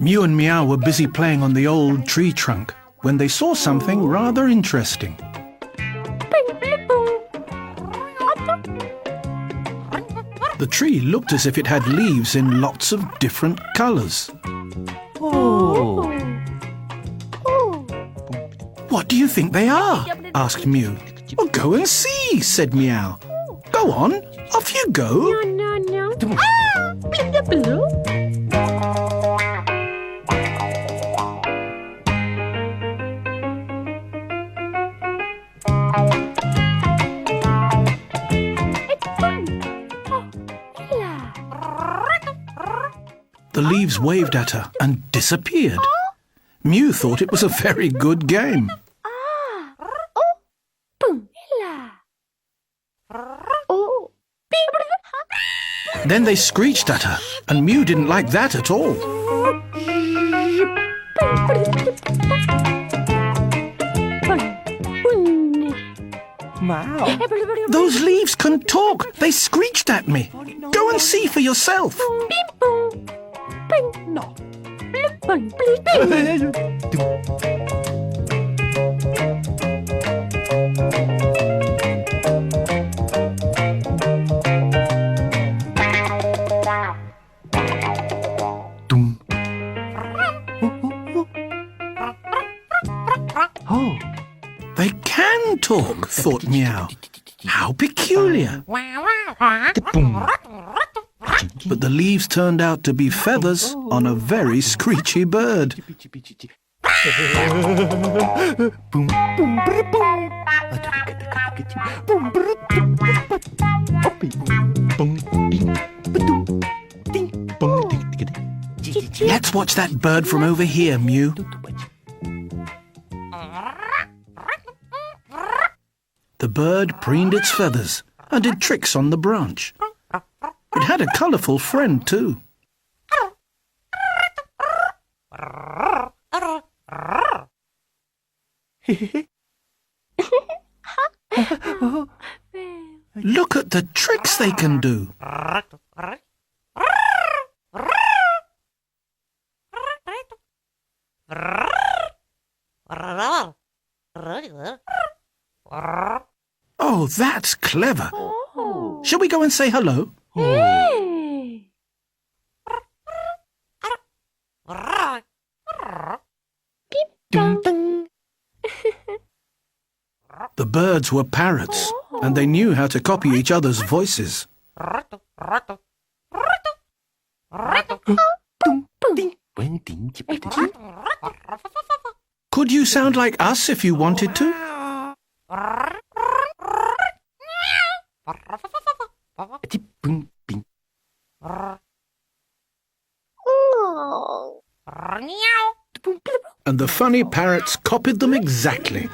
Mew and Meow were busy playing on the old tree trunk when they saw something rather interesting. The tree looked as if it had leaves in lots of different colours. Oh. What do you think they are? Asked Mew. Well, go and see, said Meow. Go on, off you go. The leaves waved at her and disappeared. Mew thought it was a very good game. Then they screeched at her, and Mew didn't like that at all. Wow. Those leaves can talk. They screeched at me. Go and see for yourself. No. Oh, they can talk, thought Meow. How peculiar. But the leaves turned out to be feathers on a very screechy bird. Let's watch that bird from over here, Mew. The bird preened its feathers and did tricks on the branch. It had a colourful friend too. Look at the tricks they can do. Oh, that's clever. Oh. Shall we go and say hello? Hey. Ding, ding. The birds were parrots, and they knew how to copy each other's voices. Could you sound like us if you wanted to? And the funny parrots copied them exactly.